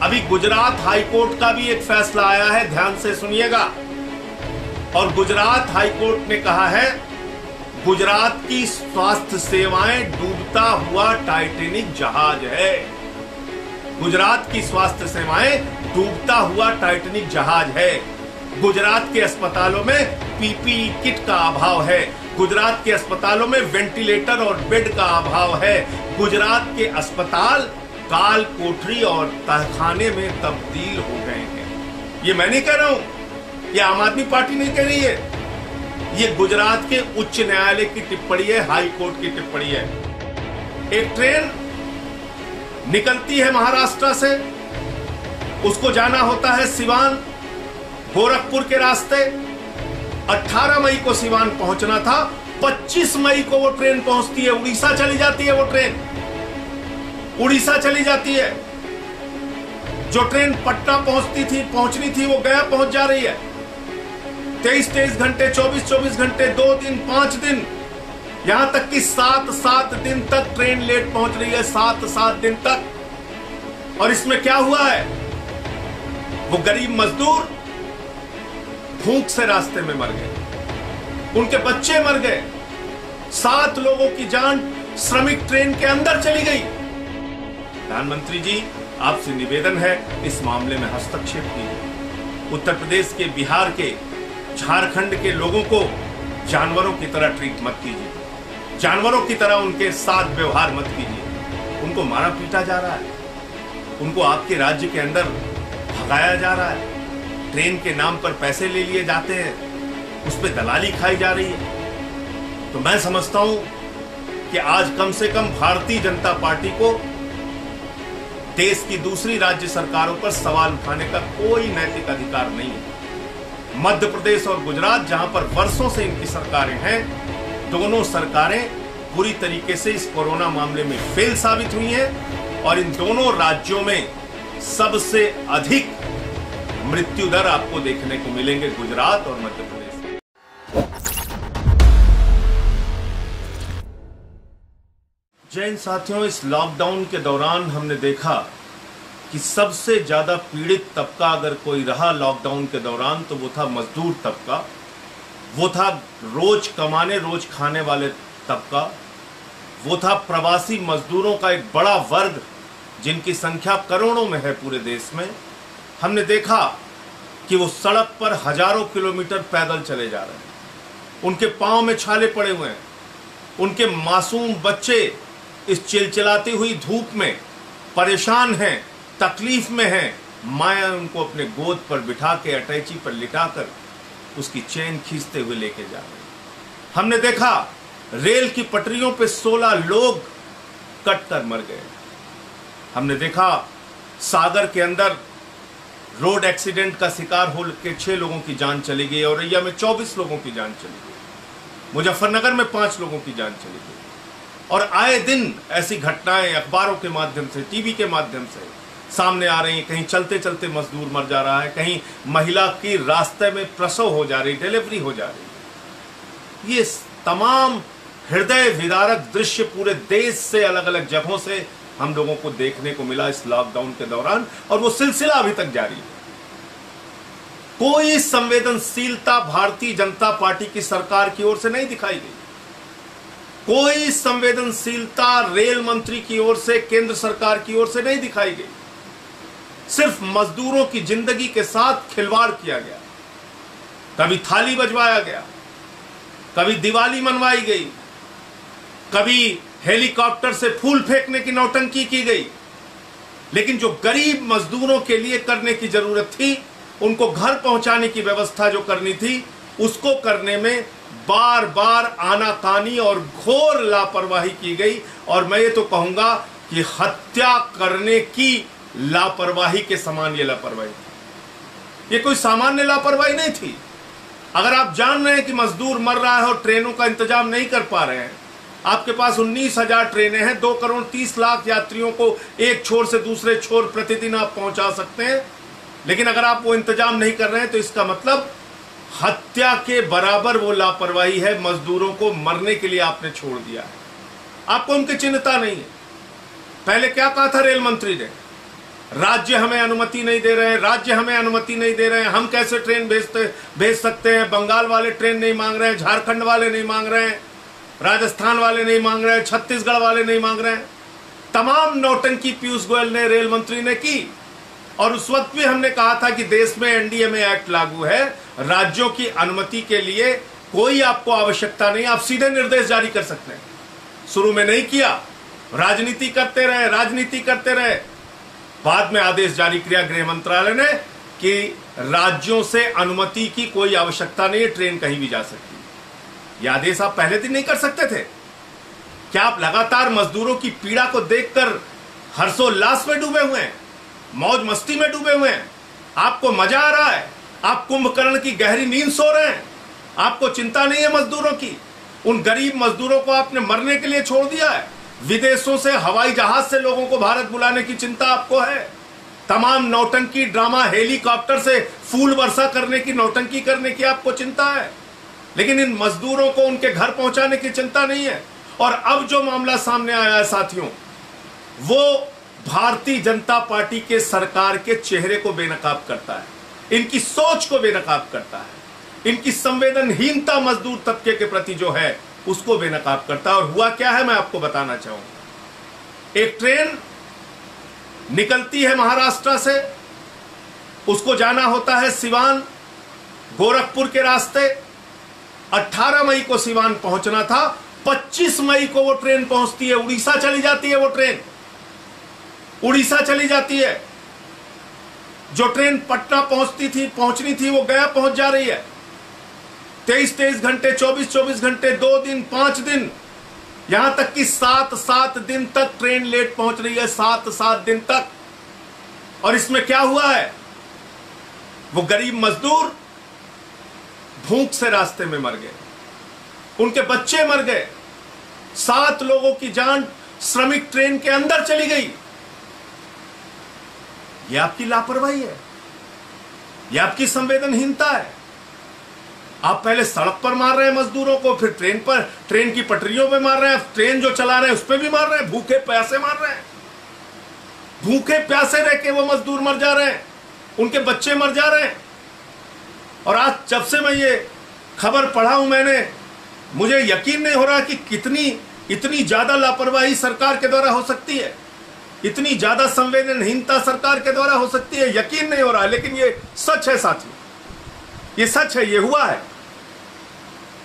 अभी गुजरात हाईकोर्ट का भी एक फैसला आया है, ध्यान से सुनिएगा। और गुजरात हाईकोर्ट ने कहा है गुजरात की स्वास्थ्य सेवाएं डूबता हुआ टाइटैनिक जहाज है। गुजरात की स्वास्थ्य सेवाएं डूबता हुआ टाइटैनिक जहाज है। गुजरात के अस्पतालों में पीपीई किट का अभाव है। गुजरात के अस्पतालों में वेंटिलेटर और बेड का अभाव है। गुजरात के अस्पताल काल कोठरी और तहखाने में तब्दील हो गए हैं। ये मैं नहीं कह रहा हूं, ये आम आदमी पार्टी नहीं कह रही है, ये गुजरात के उच्च न्यायालय की टिप्पणी है, हाई कोर्ट की टिप्पणी है। एक ट्रेन निकलती है महाराष्ट्र से, उसको जाना होता है सिवान, गोरखपुर के रास्ते। 18 मई को सिवान पहुंचना था, 25 मई को वो ट्रेन पहुंचती है, उड़ीसा चली जाती है। वो ट्रेन उड़ीसा चली जाती है। जो ट्रेन पटना पहुंचनी थी वो गया पहुंच जा रही है। 23 घंटे, 24 घंटे, 2 दिन, 5 दिन, यहां तक कि 7 दिन तक ट्रेन लेट पहुंच रही है, 7 दिन तक। और इसमें क्या हुआ है, वो गरीब मजदूर भूख से रास्ते में मर गए, उनके बच्चे मर गए, 7 लोगों की जान श्रमिक ट्रेन के अंदर चली गई। प्रधानमंत्री जी, आपसे निवेदन है इस मामले में हस्तक्षेप कीजिए। उत्तर प्रदेश के, बिहार के, झारखंड के लोगों को जानवरों की तरह ट्रीट मत कीजिए, जानवरों की तरह उनके साथ व्यवहार मत कीजिए। उनको मारा पीटा जा रहा है, उनको आपके राज्य के अंदर भगाया जा रहा है, ट्रेन के नाम पर पैसे ले लिए जाते हैं, उस पर दलाली खाई जा रही है। तो मैं समझता हूं कि आज कम से कम भारतीय जनता पार्टी को देश की दूसरी राज्य सरकारों पर सवाल उठाने का कोई नैतिक अधिकार नहीं है। मध्य प्रदेश और गुजरात, जहां पर वर्षों से इनकी सरकारें हैं, दोनों सरकारें पूरी तरीके से इस कोरोना मामले में फेल साबित हुई हैं। और इन दोनों राज्यों में सबसे अधिक मृत्यु दर आपको देखने को मिलेंगे गुजरात और मध्य प्रदेश। जय हिंद साथियों, इस लॉकडाउन के दौरान हमने देखा कि सबसे ज्यादा पीड़ित तबका अगर कोई रहा लॉकडाउन के दौरान तो वो था मजदूर तबका, वो था रोज कमाने रोज खाने वाले तबका, वो था प्रवासी मजदूरों का एक बड़ा वर्ग जिनकी संख्या करोड़ों में है पूरे देश में। हमने देखा कि वो सड़क पर हजारों किलोमीटर पैदल चले जा रहे हैं, उनके पांव में छाले पड़े हुए हैं, उनके मासूम बच्चे इस चिलचिलाती हुई धूप में परेशान हैं, तकलीफ में हैं। माया उनको अपने गोद पर बिठा के, अटैची पर लिटाकर उसकी चेन खींचते हुए लेके जा रहे हैं। हमने देखा रेल की पटरियों पे 16 लोग कटकर मर गए। हमने देखा सागर के अंदर रोड एक्सीडेंट का शिकार होकर 6 लोगों की जान चली गई, औरैया में 24 लोगों की जान चली गई, मुजफ्फरनगर में 5 लोगों की जान चली गई। और आए दिन ऐसी घटनाएं अखबारों के माध्यम से, टीवी के माध्यम से सामने आ रही हैं। कहीं चलते चलते मजदूर मर जा रहा है, कहीं महिला की रास्ते में प्रसव हो जा रही, डिलीवरी हो जा रही। ये तमाम हृदय विदारक दृश्य पूरे देश से, अलग अलग जगहों से हम लोगों को देखने को मिला इस लॉकडाउन के दौरान, और वो सिलसिला अभी तक जारी है। कोई संवेदनशीलता भारतीय जनता पार्टी की सरकार की ओर से नहीं दिखाई गई, कोई संवेदनशीलता रेल मंत्री की ओर से, केंद्र सरकार की ओर से नहीं दिखाई गई। सिर्फ मजदूरों की जिंदगी के साथ खिलवाड़ किया गया। कभी थाली बजवाया गया, कभी दिवाली मनवाई गई, कभी हेलीकॉप्टर से फूल फेंकने की नौटंकी की गई। लेकिन जो गरीब मजदूरों के लिए करने की जरूरत थी, उनको घर पहुंचाने की व्यवस्था जो करनी थी, उसको करने में बार बार आनाकानी और घोर लापरवाही की गई। और मैं ये तो कहूंगा कि हत्या करने की लापरवाही के समान ये लापरवाही थी। ये कोई सामान्य लापरवाही नहीं थी। अगर आप जान रहे हैं कि मजदूर मर रहा है और ट्रेनों का इंतजाम नहीं कर पा रहे हैं, आपके पास 19,000 ट्रेनें हैं, 2 करोड़ 30 लाख यात्रियों को एक छोर से दूसरे छोर प्रतिदिन आप पहुंचा सकते हैं, लेकिन अगर आप वो इंतजाम नहीं कर रहे हैं तो इसका मतलब हत्या के बराबर वो लापरवाही है। मजदूरों को मरने के लिए आपने छोड़ दिया है, आपको उनकी चिंता नहीं है। पहले क्या कहा था रेल मंत्री ने राज्य हमें अनुमति नहीं दे रहे हैं, राज्य हमें अनुमति नहीं दे रहे हैं, हम कैसे ट्रेन भेज सकते हैं। बंगाल वाले ट्रेन नहीं मांग रहे हैं, झारखंड वाले नहीं मांग रहे हैं, राजस्थान वाले नहीं मांग रहे हैं, छत्तीसगढ़ वाले नहीं मांग रहे हैं। तमाम नौटंकी पीयूष गोयल ने, रेल मंत्री ने की। और उस वक्त भी हमने कहा था कि देश में एनडीएमए एक्ट लागू है, राज्यों की अनुमति के लिए कोई आपको आवश्यकता नहीं, आप सीधे निर्देश जारी कर सकते हैं। शुरू में नहीं किया, राजनीति करते रहे, राजनीति करते रहे। बाद में आदेश जारी किया गृह मंत्रालय ने कि राज्यों से अनुमति की कोई आवश्यकता नहीं है, ट्रेन कहीं भी जा सकती है। यह आदेश आप पहले दिन नहीं कर सकते थे? क्या आप लगातार मजदूरों की पीड़ा को देखकर हर्षोल्लास में डूबे हुए हैं, मौज मस्ती में डूबे हुए हैं? आपको मजा आ रहा है, आप कुंभकर्ण की गहरी नींद सो रहे हैं, आपको चिंता नहीं है मजदूरों की? उन गरीब मजदूरों को आपने मरने के लिए छोड़ दिया है। विदेशों से हवाई जहाज से लोगों को भारत बुलाने की चिंता आपको है। तमाम नौटंकी ड्रामा, हेलीकॉप्टर से फूल वर्षा करने की, नौटंकी करने की आपको चिंता है, लेकिन इन मजदूरों को उनके घर पहुंचाने की चिंता नहीं है। और अब जो मामला सामने आया है साथियों, वो भारतीय जनता पार्टी के सरकार के चेहरे को बेनकाब करता है, इनकी सोच को बेनकाब करता है, इनकी संवेदनहीनता मजदूर तबके के प्रति जो है उसको बेनकाब करता है। और हुआ क्या है मैं आपको बताना चाहूंगा। एक ट्रेन निकलती है महाराष्ट्र से, उसको जाना होता है सिवान, गोरखपुर के रास्ते। 18 मई को सिवान पहुंचना था, 25 मई को वो ट्रेन पहुंचती है, उड़ीसा चली जाती है। वो ट्रेन उड़ीसा चली जाती है। जो ट्रेन पटना पहुंचनी थी वो गया पहुंच जा रही है। 23 घंटे, 24 घंटे, 2 दिन, 5 दिन, यहां तक कि 7 दिन तक ट्रेन लेट पहुंच रही है, 7 दिन तक। और इसमें क्या हुआ है? वो गरीब मजदूर भूख से रास्ते में मर गए, उनके बच्चे मर गए, 7 लोगों की जान श्रमिक ट्रेन के अंदर चली गई। यह आपकी लापरवाही है, यह आपकी संवेदनहीनता है। आप पहले सड़क पर मार रहे हैं मजदूरों को, फिर ट्रेन की पटरियों पे मार रहे हैं, ट्रेन जो चला रहे हैं उस पर भी मार रहे हैं, भूखे प्यासे मार रहे हैं। भूखे प्यासे रह के वो मजदूर मर जा रहे हैं, उनके बच्चे मर जा रहे हैं। और आज जब से मैं ये खबर पढ़ा हूं मुझे यकीन नहीं हो रहा कि इतनी ज्यादा लापरवाही सरकार के द्वारा हो सकती है, इतनी ज्यादा संवेदनहीनता सरकार के द्वारा हो सकती है। यकीन नहीं हो रहा है, लेकिन ये सच है साथियों, ये सच है, ये हुआ है।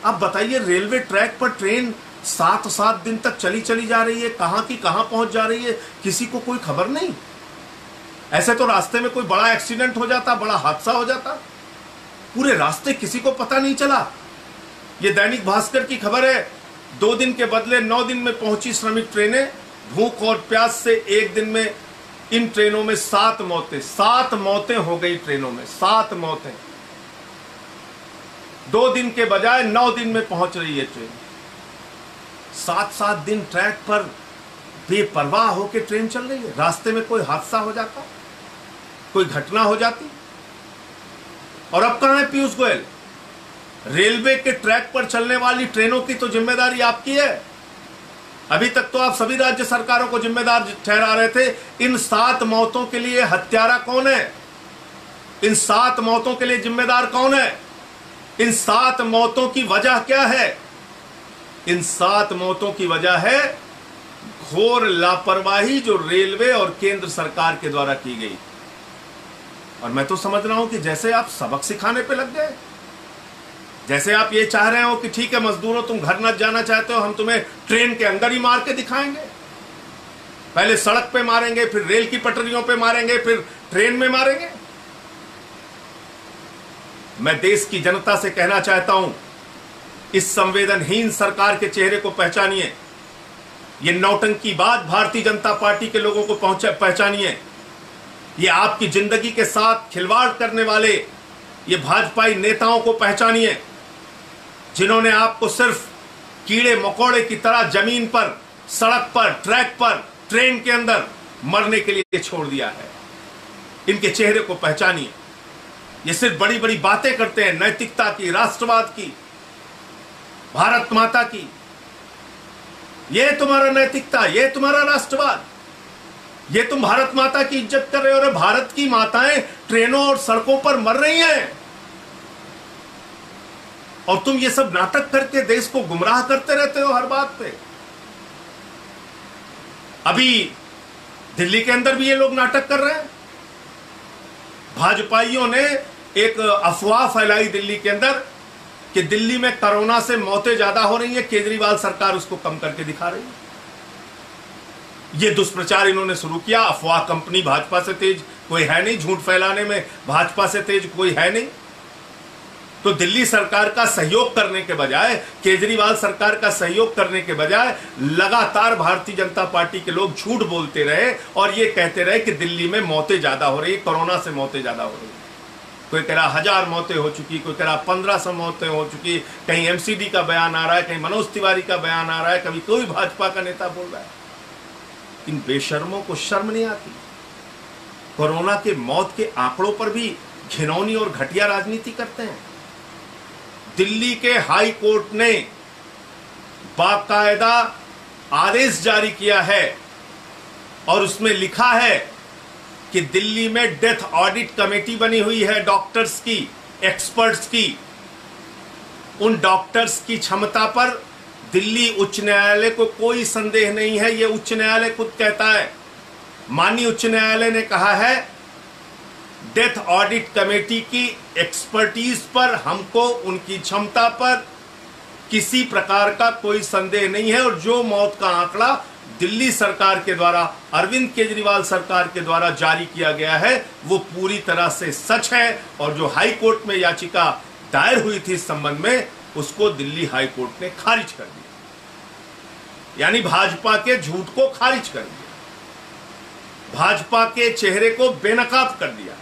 अब बताइए, रेलवे ट्रैक पर ट्रेन 7 दिन तक चली जा रही है, कहां की कहां पहुंच जा रही है, किसी को कोई खबर नहीं। ऐसे तो रास्ते में कोई बड़ा एक्सीडेंट हो जाता, बड़ा हादसा हो जाता, पूरे रास्ते किसी को पता नहीं चला। ये दैनिक भास्कर की खबर है, 2 दिन के बदले 9 दिन में पहुंची श्रमिक ट्रेनें। भूख और प्यास से एक दिन में इन ट्रेनों में 7 मौतें हो गई। ट्रेनों में 7 मौतें, 2 दिन के बजाय 9 दिन में पहुंच रही है ट्रेन। 7 दिन ट्रैक पर बेपरवाह होकर ट्रेन चल रही है। रास्ते में कोई हादसा हो जाता, कोई घटना हो जाती। और अब कहां है पीयूष गोयल? रेलवे के ट्रैक पर चलने वाली ट्रेनों की तो जिम्मेदारी आपकी है। अभी तक तो आप सभी राज्य सरकारों को जिम्मेदार ठहरा रहे थे। इन 7 मौतों के लिए हत्यारा कौन है? इन 7 मौतों के लिए जिम्मेदार कौन है? इन 7 मौतों की वजह क्या है? इन 7 मौतों की वजह है घोर लापरवाही जो रेलवे और केंद्र सरकार के द्वारा की गई। और मैं तो समझ रहा हूं कि जैसे आप सबक सिखाने पे लग गए, जैसे आप ये चाह रहे हो कि ठीक है मजदूरों, तुम घर न जाना चाहते हो, हम तुम्हें ट्रेन के अंदर ही मार के दिखाएंगे। पहले सड़क पे मारेंगे, फिर रेल की पटरियों पे मारेंगे, फिर ट्रेन में मारेंगे। मैं देश की जनता से कहना चाहता हूं, इस संवेदनहीन सरकार के चेहरे को पहचानिए। ये नौटंकी बात भारतीय जनता पार्टी के लोगों को पहचानिए। ये आपकी जिंदगी के साथ खिलवाड़ करने वाले ये भाजपाई नेताओं को पहचानिए, जिन्होंने आपको सिर्फ कीड़े मकोड़े की तरह जमीन पर, सड़क पर, ट्रैक पर, ट्रेन के अंदर मरने के लिए छोड़ दिया है। इनके चेहरे को पहचानिए। ये सिर्फ बड़ी बड़ी बातें करते हैं, नैतिकता की, राष्ट्रवाद की, भारत माता की। ये तुम्हारा नैतिकता, ये तुम्हारा राष्ट्रवाद, ये तुम भारत माता की इज्जत कर रहे हो और भारत की माताएं ट्रेनों और सड़कों पर मर रही हैं और तुम ये सब नाटक करके देश को गुमराह करते रहते हो हर बात पे। अभी दिल्ली के अंदर भी ये लोग नाटक कर रहे हैं। भाजपाइयों ने एक अफवाह फैलाई दिल्ली के अंदर कि दिल्ली में कोरोना से मौतें ज्यादा हो रही हैं, केजरीवाल सरकार उसको कम करके दिखा रही है। ये दुष्प्रचार इन्होंने शुरू किया। अफवाह कंपनी भाजपा से तेज कोई है नहीं, झूठ फैलाने में भाजपा से तेज कोई है नहीं। तो दिल्ली सरकार का सहयोग करने के बजाय, केजरीवाल सरकार का सहयोग करने के बजाय लगातार भारतीय जनता पार्टी के लोग झूठ बोलते रहे और ये कहते रहे कि दिल्ली में मौतें ज्यादा हो रही, कोरोना से मौतें ज्यादा हो रही। कोई कह रहा 1000 मौतें हो चुकी, कोई कह रहा 1500 मौतें हो चुकी, कहीं एमसीडी का बयान आ रहा है, कहीं मनोज तिवारी का बयान आ रहा है, कभी कोई भाजपा का नेता बोल रहा है। इन बेशर्मों को शर्म नहीं आती? कोरोना के मौत के आंकड़ों पर भी घिनौनी और घटिया राजनीति करते हैं। दिल्ली के हाई कोर्ट ने बाकायदा आदेश जारी किया है और उसमें लिखा है कि दिल्ली में डेथ ऑडिट कमेटी बनी हुई है डॉक्टर्स की, एक्सपर्ट्स की। उन डॉक्टर्स की क्षमता पर दिल्ली उच्च न्यायालय को कोई संदेह नहीं है। यह उच्च न्यायालय खुद कहता है। माननीय उच्च न्यायालय ने कहा है डेथ ऑडिट कमेटी की एक्सपर्टीज पर हमको उनकी क्षमता पर किसी प्रकार का कोई संदेह नहीं है और जो मौत का आंकड़ा दिल्ली सरकार के द्वारा, अरविंद केजरीवाल सरकार के द्वारा जारी किया गया है वो पूरी तरह से सच है। और जो हाई कोर्ट में याचिका दायर हुई थी इस संबंध में, उसको दिल्ली हाई कोर्ट ने खारिज कर दिया। यानी भाजपा के झूठ को खारिज कर दिया, भाजपा के चेहरे को बेनकाब कर दिया,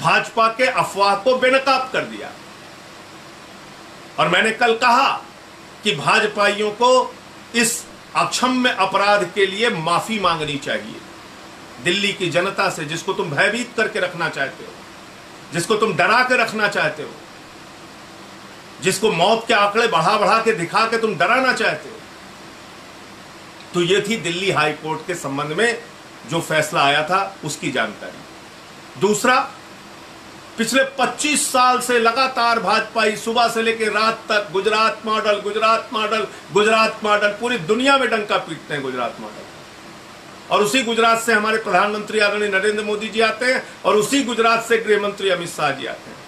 भाजपा के अफवाह को बेनकाब कर दिया। और मैंने कल कहा कि भाजपाइयों को इस अक्षम्य अपराध के लिए माफी मांगनी चाहिए। दिल्ली की जनता से, जिसको तुम भयभीत करके रखना चाहते हो, जिसको तुम डरा के रखना चाहते हो, जिसको मौत के आंकड़े बढ़ा बढ़ा के दिखा के तुम डराना चाहते हो। तो यह थी दिल्ली हाई कोर्ट के संबंध में जो फैसला आया था उसकी जानकारी। दूसरा, पिछले 25 साल से लगातार भाजपाई सुबह से लेकर रात तक Gujarat model, Gujarat model, Gujarat model, पूरी दुनिया में डंका पीटते हैं गुजरात मॉडल। और उसी गुजरात से हमारे प्रधानमंत्री आदरणीय नरेंद्र मोदी जी आते हैं और उसी गुजरात से गृह मंत्री अमित शाह जी आते हैं।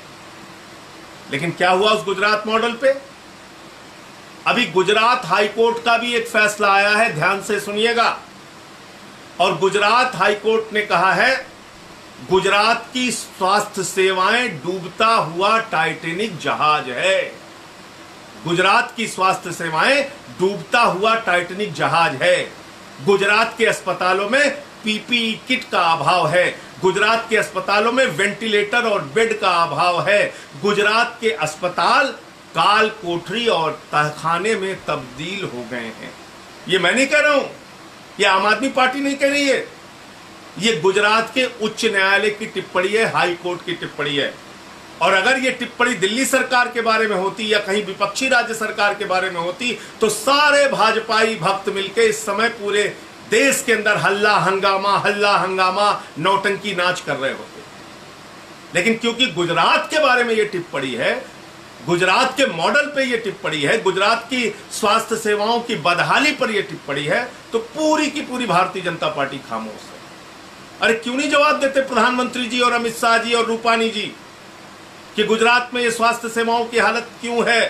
लेकिन क्या हुआ उस गुजरात मॉडल पे? अभी गुजरात हाईकोर्ट का भी एक फैसला आया है, ध्यान से सुनिएगा। और गुजरात हाईकोर्ट ने कहा है गुजरात की स्वास्थ्य सेवाएं डूबता हुआ टाइटैनिक जहाज है। गुजरात की स्वास्थ्य सेवाएं डूबता हुआ टाइटैनिक जहाज है। गुजरात के अस्पतालों में पीपीई किट का अभाव है। गुजरात के अस्पतालों में वेंटिलेटर और बेड का अभाव है। गुजरात के अस्पताल काल कोठरी और तहखाने में तब्दील हो गए हैं। ये मैं नहीं कह रहा हूं, ये आम आदमी पार्टी नहीं कह रही है, ये गुजरात के उच्च न्यायालय की टिप्पणी है, हाई कोर्ट की टिप्पणी है। और अगर ये टिप्पणी दिल्ली सरकार के बारे में होती या कहीं विपक्षी राज्य सरकार के बारे में होती तो सारे भाजपाई भक्त मिलकर इस समय पूरे देश के अंदर हल्ला हंगामा नौटंकी नाच कर रहे होते। लेकिन क्योंकि गुजरात के बारे में ये टिप्पणी है, गुजरात के मॉडल पे ये टिप्पणी है, गुजरात की स्वास्थ्य सेवाओं की बदहाली पर यह टिप्पणी है, तो पूरी की पूरी भारतीय जनता पार्टी खामोश है। अरे क्यों नहीं जवाब देते प्रधानमंत्री जी और अमित शाह जी और रूपानी जी कि गुजरात में ये स्वास्थ्य सेवाओं की हालत क्यों है?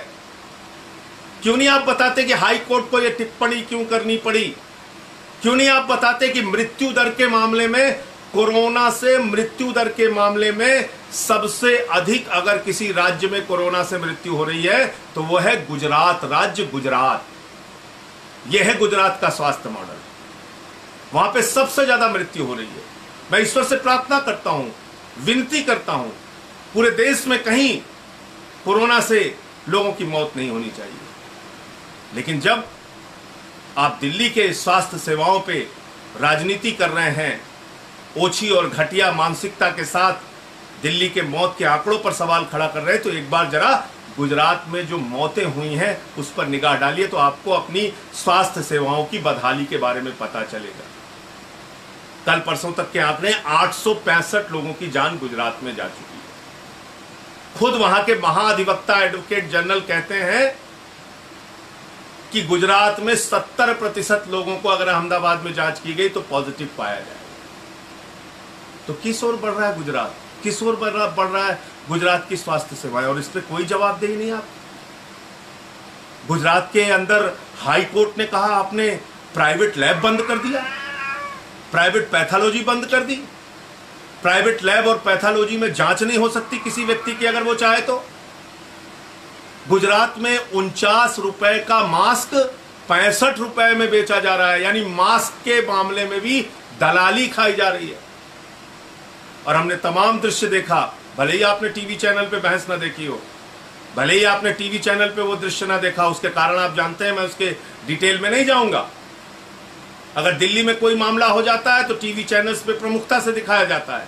क्यों नहीं आप बताते कि हाई कोर्ट को ये टिप्पणी क्यों करनी पड़ी? क्यों नहीं आप बताते कि मृत्यु दर के मामले में, कोरोना से मृत्यु दर के मामले में सबसे अधिक अगर किसी राज्य में कोरोना से मृत्यु हो रही है तो वो है गुजरात राज्य। गुजरात, यह है गुजरात का स्वास्थ्य मॉडल। वहां पे सबसे ज्यादा मृत्यु हो रही है। मैं ईश्वर से प्रार्थना करता हूं, विनती करता हूं, पूरे देश में कहीं कोरोना से लोगों की मौत नहीं होनी चाहिए। लेकिन जब आप दिल्ली के स्वास्थ्य सेवाओं पे राजनीति कर रहे हैं, ओछी और घटिया मानसिकता के साथ दिल्ली के मौत के आंकड़ों पर सवाल खड़ा कर रहे हैं, तो एक बार जरा गुजरात में जो मौतें हुई हैं उस पर निगाह डालिए तो आपको अपनी स्वास्थ्य सेवाओं की बदहाली के बारे में पता चलेगा। कल परसों तक के आंकड़े 865 लोगों की जान गुजरात में जा चुकी है। खुद वहां के महाधिवक्ता एडवोकेट जनरल कहते हैं कि गुजरात में 70% लोगों को अगर अहमदाबाद में जांच की गई तो पॉजिटिव पाया जाएगा। तो किस ओर बढ़ रहा है गुजरात, किस ओर बढ़ रहा है गुजरात की स्वास्थ्य सेवाएं, और इस पर कोई जवाबदेही नहीं। आप गुजरात के अंदर हाई कोर्ट ने कहा आपने प्राइवेट लैब बंद कर दिया, प्राइवेट पैथोलॉजी बंद कर दी। प्राइवेट लैब और पैथोलॉजी में जांच नहीं हो सकती किसी व्यक्ति की अगर वो चाहे तो। गुजरात में 49 रुपए का मास्क 65 रुपए में बेचा जा रहा है, यानी मास्क के मामले में भी दलाली खाई जा रही है। और हमने तमाम दृश्य देखा, भले ही आपने टीवी चैनल पे बहस ना देखी हो, भले ही आपने टीवी चैनल पे वो दृश्य ना देखा, उसके कारण आप जानते हैं, मैं उसके डिटेल में नहीं जाऊंगा। अगर दिल्ली में कोई मामला हो जाता है तो टीवी चैनल्स पे प्रमुखता से दिखाया जाता है,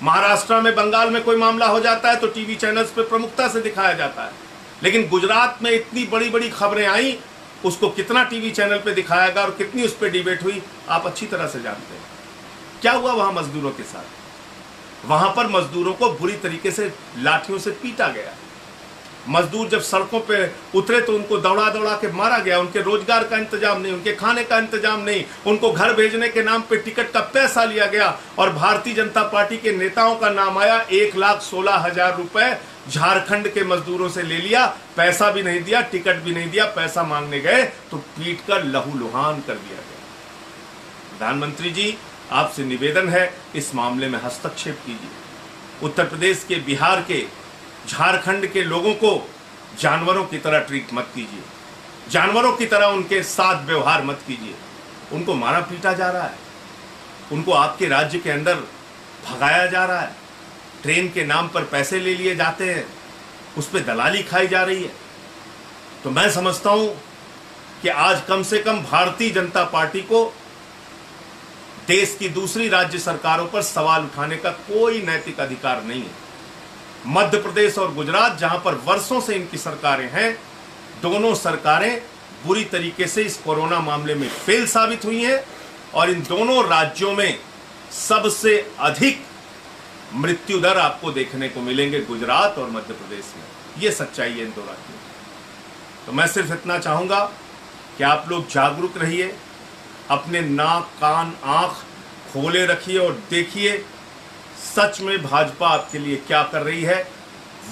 महाराष्ट्र में बंगाल में कोई मामला हो जाता है तो टीवी चैनल्स पे प्रमुखता से दिखाया जाता है। लेकिन गुजरात में इतनी बड़ी बड़ी खबरें आई, उसको कितना टीवी चैनल पे दिखाया गया और कितनी उस पर डिबेट हुई, आप अच्छी तरह से जानते हैं। क्या हुआ वहां मजदूरों के साथ? वहां पर मजदूरों को बुरी तरीके से लाठियों से पीटा गया। मजदूर जब सड़कों पे उतरे तो उनको दौड़ा दौड़ा के मारा गया। उनके रोजगार का इंतजाम नहीं, उनके खाने का इंतजाम नहीं, उनको घर भेजने के नाम पे टिकट का पैसा लिया गया और भारतीय जनता पार्टी के नेताओं का नाम आया। 1,16,000 रुपए झारखंड के मजदूरों से ले लिया, पैसा भी नहीं दिया, टिकट भी नहीं दिया। पैसा मांगने गए तो पीट कर लहूलुहान कर दिया गया। प्रधानमंत्री जी, आपसे निवेदन है, इस मामले में हस्तक्षेप कीजिए। उत्तर प्रदेश के, बिहार के, झारखंड के लोगों को जानवरों की तरह ट्रीट मत कीजिए, जानवरों की तरह उनके साथ व्यवहार मत कीजिए। उनको मारा पीटा जा रहा है, उनको आपके राज्य के अंदर भगाया जा रहा है, ट्रेन के नाम पर पैसे ले लिए जाते हैं, उस पर दलाली खाई जा रही है। तो मैं समझता हूं कि आज कम से कम भारतीय जनता पार्टी को देश की दूसरी राज्य सरकारों पर सवाल उठाने का कोई नैतिक अधिकार नहीं है। मध्य प्रदेश और गुजरात, जहां पर वर्षों से इनकी सरकारें हैं, दोनों सरकारें बुरी तरीके से इस कोरोना मामले में फेल साबित हुई हैं और इन दोनों राज्यों में सबसे अधिक मृत्यु दर आपको देखने को मिलेंगे गुजरात और मध्य प्रदेश में। यह सच्चाई है इन दो राज्यों में। तो मैं सिर्फ इतना चाहूंगा कि आप लोग जागरूक रहिए, अपने नाक, कान, आंख खोले रखिए और देखिए सच में भाजपा आपके लिए क्या कर रही है।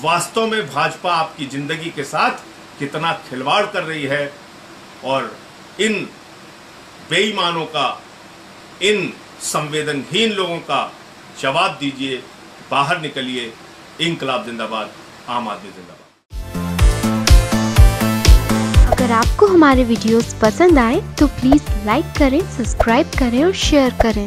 वास्तव में भाजपा आपकी जिंदगी के साथ कितना खिलवाड़ कर रही है और इन बेईमानों का, इन संवेदनहीन लोगों का जवाब दीजिए। बाहर निकलिए। इंकलाब जिंदाबाद, आम आदमी जिंदाबाद। अगर आपको हमारे वीडियोस पसंद आए तो प्लीज लाइक करें, सब्सक्राइब करें और शेयर करें।